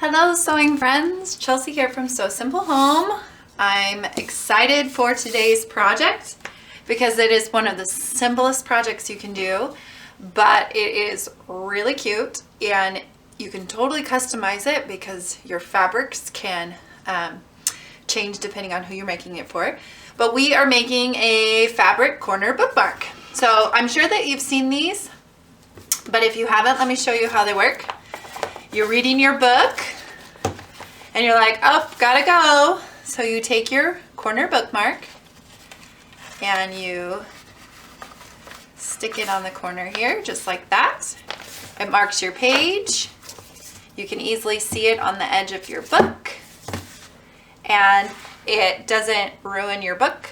Hello sewing friends, Chelsea here from Sew Simple Home. I'm excited for today's project because it is one of the simplest projects you can do, but it is really cute and you can totally customize it because your fabrics can change depending on who you're making it for. But we are making a fabric corner bookmark. So I'm sure that you've seen these, but if you haven't, let me show you how they work. You're reading your book and you're like, oh, gotta go. So you take your corner bookmark and you stick it on the corner here, just like that. It marks your page. You can easily see it on the edge of your book and it doesn't ruin your book.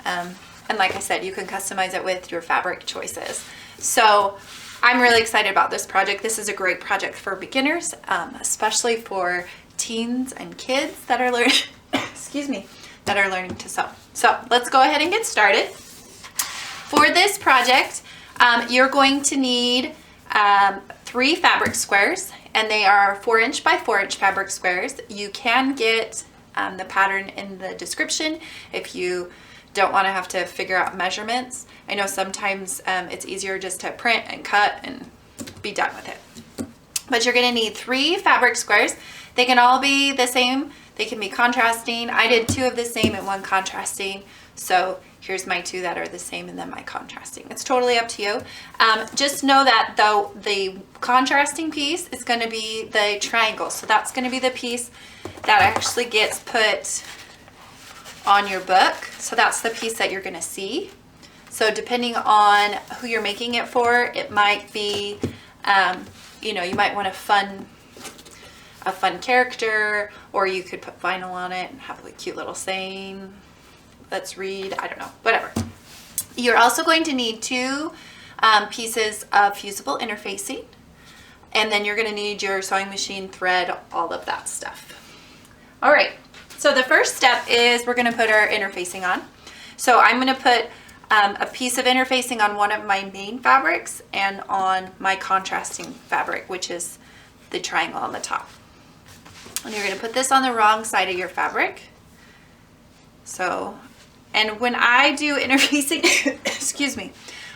And like I said, you can customize it with your fabric choices. So I'm really excited about this project. This is a great project for beginners, especially for teens and kids that are learning, excuse me, that are learning to sew. So let's go ahead and get started. For this project, you're going to need 3 fabric squares, and they are 4" by 4" fabric squares. You can get the pattern in the description if you don't want to have to figure out measurements. I know sometimes it's easier just to print and cut and be done with it. But you're going to need 3 fabric squares. They can all be the same. They can be contrasting. I did 2 of the same and 1 contrasting. So here's my 2 that are the same and then my contrasting. It's totally up to you. Just know that though the contrasting piece is going to be the triangle. So that's going to be the piece that actually gets put on your book. So that's the piece that you're going to see. So depending on who you're making it for, it might be, you know, you might want a fun character, or you could put vinyl on it and have a cute little saying, let's read, I don't know, whatever. You're also going to need 2 pieces of fusible interfacing, and then you're going to need your sewing machine, thread, all of that stuff. All right, so the first step is we're going to put our interfacing on. So I'm going to put a piece of interfacing on one of my main fabrics and on my contrasting fabric, which is the triangle on the top. And you're going to put this on the wrong side of your fabric. So, and when I do interfacing, excuse me,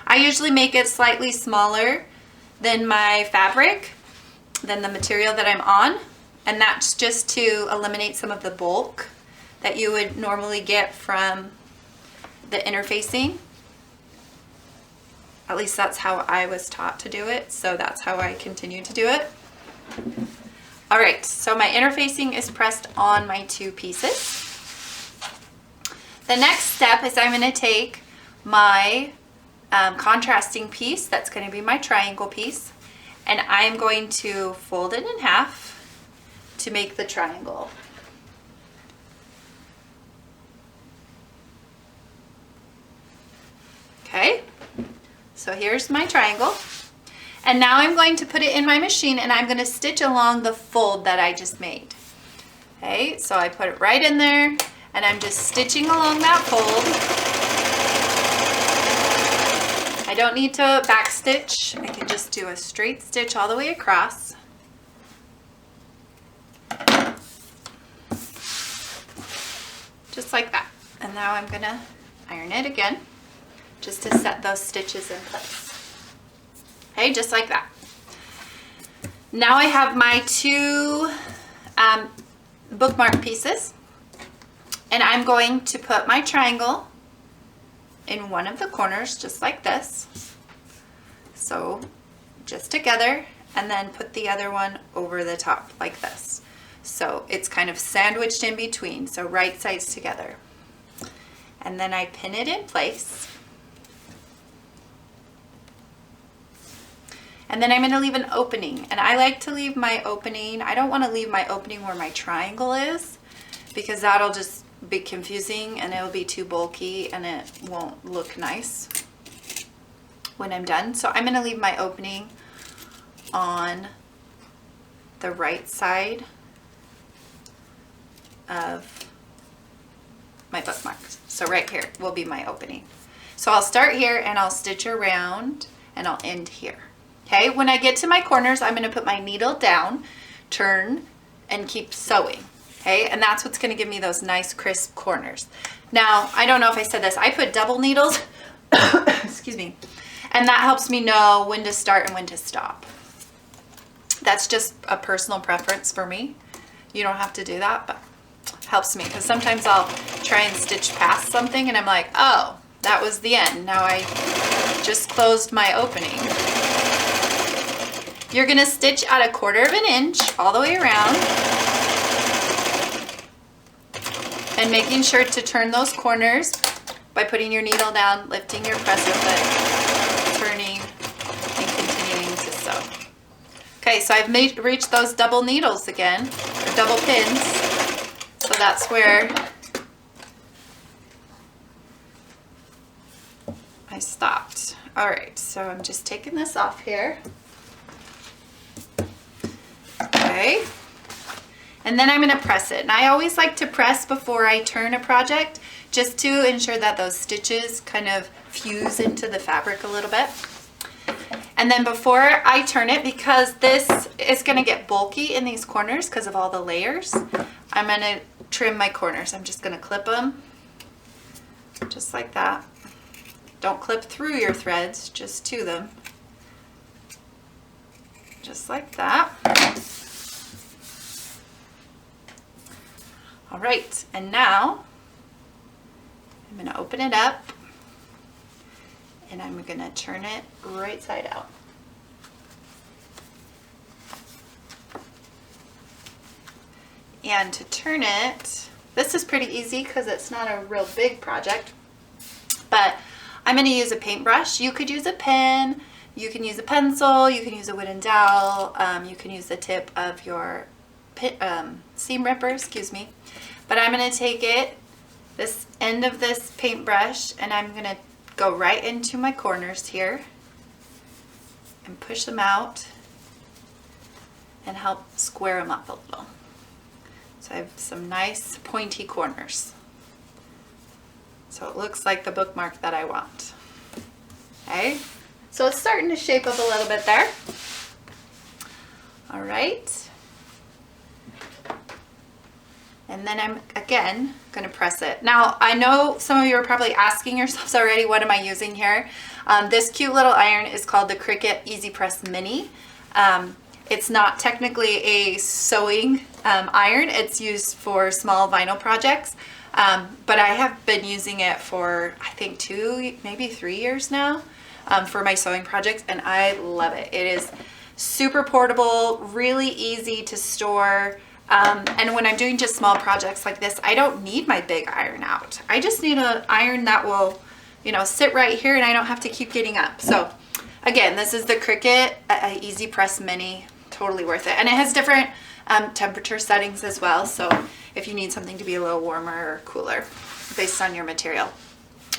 I usually make it slightly smaller than my fabric, than the material that I'm on. And that's just to eliminate some of the bulk that you would normally get from the interfacing. At least that's how I was taught to do it, so that's how I continue to do it. All right, so my interfacing is pressed on my 2 pieces. The next step is I'm going to take my contrasting piece, that's going to be my triangle piece, and I'm going to fold it in half to make the triangle. Okay, so here's my triangle. And now I'm going to put it in my machine and I'm going to stitch along the fold that I just made. Okay, so I put it right in there and I'm just stitching along that fold. I don't need to back stitch. I can just do a straight stitch all the way across. Just like that. And now I'm going to iron it again just to set those stitches in place. Okay, just like that. Now I have my 2 bookmark pieces, and I'm going to put my triangle in one of the corners, just like this. So just together, and then put the other one over the top like this. So it's kind of sandwiched in between, so right sides together. And then I pin it in place. And then I'm going to leave an opening, and I like to leave my opening. I don't want to leave my opening where my triangle is because that'll just be confusing and it'll be too bulky and it won't look nice when I'm done. So I'm going to leave my opening on the right side of my bookmark. So right here will be my opening. So I'll start here and I'll stitch around and I'll end here. Okay, when I get to my corners, I'm going to put my needle down, turn and keep sewing. Okay, and that's what's gonna give me those nice crisp corners. Now, I don't know if I said this, I put double needles, excuse me, and that helps me know when to start and when to stop. That's just a personal preference for me. You don't have to do that, but helps me, because sometimes I'll try and stitch past something and I'm like, oh, that was the end. Now I just closed my opening. You're gonna stitch at 1/4 inch all the way around, and making sure to turn those corners by putting your needle down, lifting your presser foot, turning, and continuing to sew. Okay, so I've reached those double needles again, or double pins. So that's where I stopped. All right, so I'm just taking this off here. Okay. And then I'm gonna press it. And I always like to press before I turn a project, just to ensure that those stitches kind of fuse into the fabric a little bit. And then before I turn it, because this is gonna get bulky in these corners because of all the layers, I'm gonna trim my corners. I'm just gonna clip them, just like that. Don't clip through your threads, just to them. Just like that. All right, and now I'm gonna open it up and I'm gonna turn it right side out. And to turn it, this is pretty easy because it's not a real big project, but I'm gonna use a paintbrush. You could use a pen, you can use a pencil, you can use a wooden dowel, you can use the tip of your seam ripper, excuse me. But I'm gonna take it, this end of this paintbrush, and I'm gonna go right into my corners here and push them out and help square them up a little. So I have some nice pointy corners. So it looks like the bookmark that I want. Okay, so it's starting to shape up a little bit there. All right. And then I'm, again, gonna press it. Now, I know some of you are probably asking yourselves already, what am I using here? This cute little iron is called the Cricut Easy Press Mini. It's not technically a sewing iron. It's used for small vinyl projects. But I have been using it for, I think 2, maybe 3 years now for my sewing projects, and I love it. It is super portable, really easy to store. And when I'm doing just small projects like this, I don't need my big iron out. I just need an iron that will, you know, sit right here and I don't have to keep getting up. So again, this is the Cricut Easy Press Mini, totally worth it. And it has different temperature settings as well. So if you need something to be a little warmer or cooler based on your material.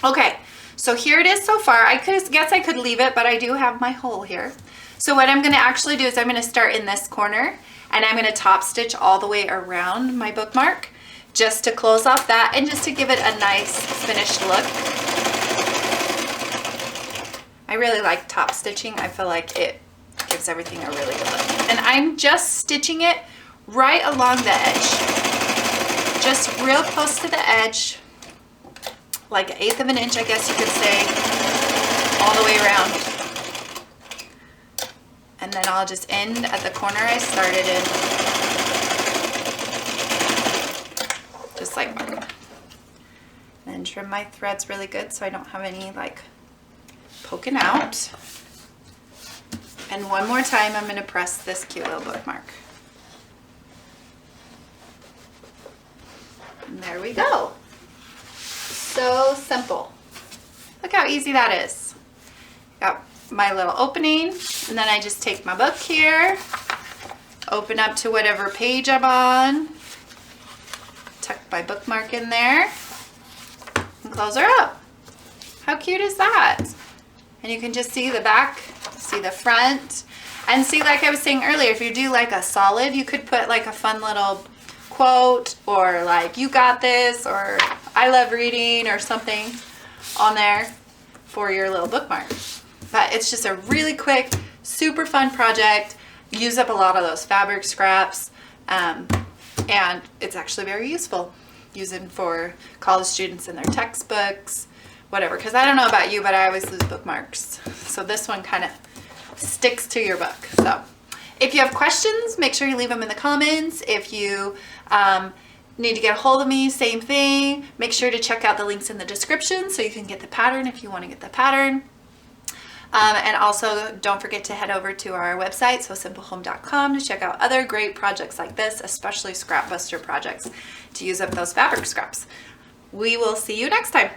Okay, so here it is so far. I guess I could leave it, but I do have my hole here. So what I'm gonna actually do is I'm gonna start in this corner and I'm gonna top stitch all the way around my bookmark just to close off that and just to give it a nice finished look. I really like top stitching. I feel like it gives everything a really good look. And I'm just stitching it right along the edge. Just real close to the edge, like 1/8 inch, I guess you could say, all the way around. And then I'll just end at the corner I started in, just like that. And then trim my threads really good so I don't have any like poking out. And one more time, I'm gonna press this cute little bookmark. And there we go. So simple. Look how easy that is. Got my little opening, and then I just take my book here, open up to whatever page I'm on, tuck my bookmark in there, and close her up. How cute is that? And you can just see the back, see the front, and see, like I was saying earlier, if you do like a solid, you could put like a fun little quote, or like "you got this," or "I love reading," or something on there for your little bookmark. But it's just a really quick, super fun project. Use up a lot of those fabric scraps. And it's actually very useful, using for college students in their textbooks, whatever. Because I don't know about you, but I always lose bookmarks. So this one kind of sticks to your book. So if you have questions, make sure you leave them in the comments. If you need to get a hold of me, same thing. Make sure to check out the links in the description so you can get the pattern if you want to get the pattern. And also don't forget to head over to our website, sosimplehome.com, to check out other great projects like this, especially scrap buster projects, to use up those fabric scraps. We will see you next time.